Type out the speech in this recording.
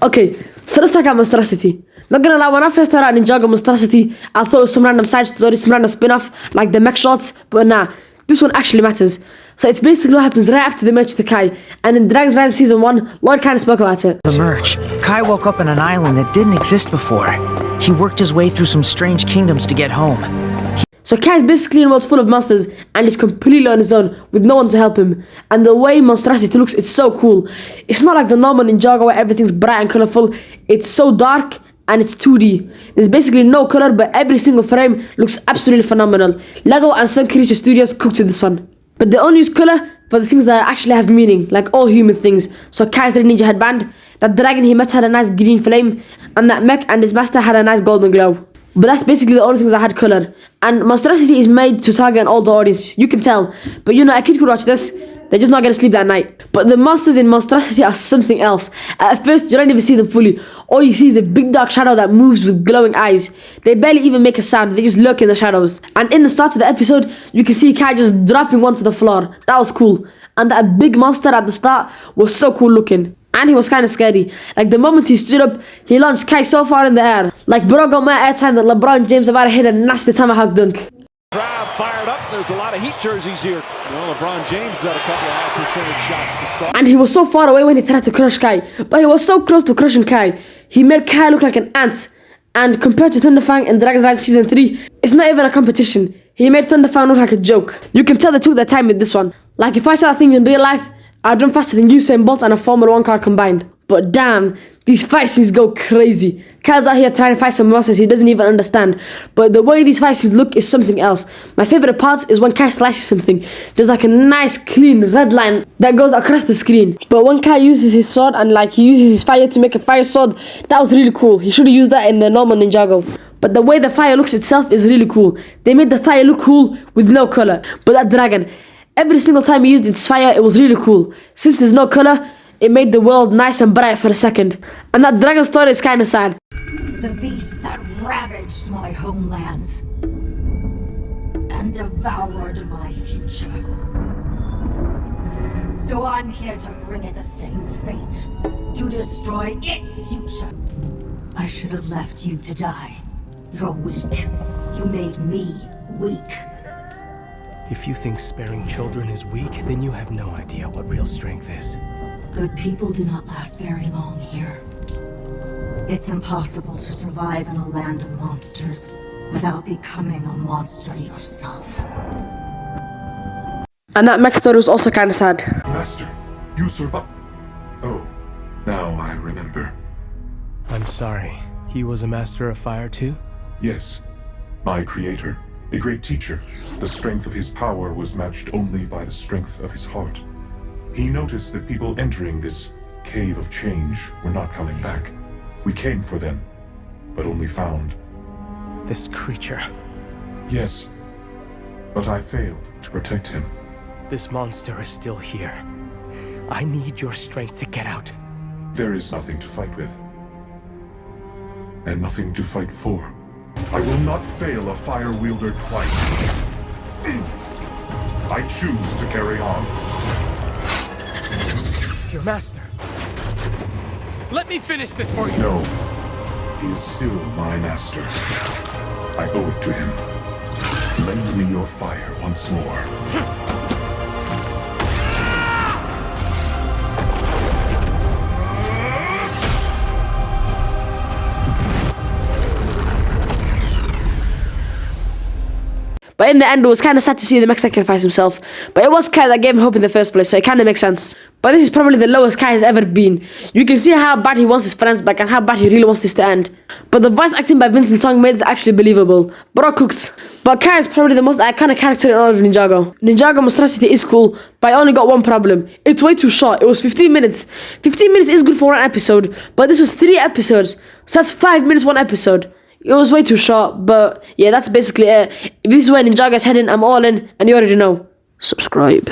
Okay, so let's talk about Monstrosity. Not gonna lie, when I first started out Ninjago Monstrosity, I thought it was some random side story, some random spin-off, like the mech shots, but nah, this one actually matters. So it's basically what happens right after the merge to Kai, and in Dragon's Rise Season 1, Lord kinda spoke about it. The merge. Kai woke up on an island that didn't exist before. He worked his way through some strange kingdoms to get home. So Kai's basically in a world full of monsters, and he's completely on his own, with no one to help him. And the way Monstrosity looks, it's so cool. It's not like the normal Ninjago where everything's bright and colourful. It's so dark, and it's 2D. There's basically no colour, but every single frame looks absolutely phenomenal. Lego and Sun Creature Studios cooked to this one. But they only use colour for the things that actually have meaning, like all human things. So Kai's red ninja headband, that dragon he met had a nice green flame, and that mech and his master had a nice golden glow. But that's basically the only things that had colour. And Monstrosity is made to target an older audience, you can tell. But you know, a kid could watch this, they're just not gonna sleep that night. But the monsters in Monstrosity are something else. At first, you don't even see them fully. All you see is a big dark shadow that moves with glowing eyes. They barely even make a sound, they just lurk in the shadows. And in the start of the episode, you can see Kai just dropping one to the floor. That was cool. And that big monster at the start was so cool looking. And he was kind of scary. Like the moment he stood up, he launched Kai so far in the air. Like bro got more airtime than LeBron James about to hit a nasty tomahawk dunk. Crowd fired up. There's a lot of Heat jerseys here. Well, LeBron James had a couple of high percentage shots to start. And he was so far away when he tried to crush Kai. But he was so close to crushing Kai. He made Kai look like an ant. And compared to Thunderfang in Dragon's Rise Season 3, it's not even a competition. He made Thunderfang look like a joke. You can tell they took their time with this one. Like if I saw a thing in real life, I'd run faster than Usain Bolt and a Formula 1 car combined. But damn, these fight scenes go crazy. Kai's out here trying to fight some monsters he doesn't even understand. But the way these fight scenes look is something else. My favourite part is when Kai slices something. There's like a nice clean red line that goes across the screen. But when Kai uses his sword and like he uses his fire to make a fire sword, that was really cool. He should have used that in the normal Ninjago. But the way the fire looks itself is really cool. They made the fire look cool with no colour. But that dragon, every single time he used its fire, it was really cool. Since there's no colour, it made the world nice and bright for a second. And that dragon story is kinda sad. The beast that ravaged my homelands and devoured my future. So I'm here to bring it the same fate, to destroy its future. I should have left you to die. You're weak. You made me weak. If you think sparing children is weak, then you have no idea what real strength is. Good people do not last very long here. It's impossible to survive in a land of monsters without becoming a monster yourself. And that mech story was also kinda sad. Master, you survived. Oh, now I remember. I'm sorry. He was a master of fire too? Yes, my creator, a great teacher. The strength of his power was matched only by the strength of his heart. He noticed that people entering this cave of change were not coming back. We came for them, but only found. This creature. Yes, but I failed to protect him. This monster is still here. I need your strength to get out. There is nothing to fight with. And nothing to fight for. I will not fail a fire wielder twice. I choose to carry on. Your master. Let me finish this for you. No, he is still my master. I owe it to him. Lend me your fire once more. But in the end, it was kind of sad to see the mech sacrifice himself. But it was Kai that gave him hope in the first place, so it kind of makes sense. But this is probably the lowest Kai has ever been. You can see how bad he wants his friends back and how bad he really wants this to end. But the voice acting by Vincent Tong made this actually believable. Bro cooked. But Kai is probably the most iconic character in all of Ninjago. Ninjago Monstrosity is cool, but I only got one problem. It's way too short. It was 15 minutes. 15 minutes is good for one episode, but this was 3 episodes. So that's 5 minutes one episode. It was way too short, but yeah, that's basically it. If this is where Ninjago is heading, I'm all in, and you already know. Subscribe.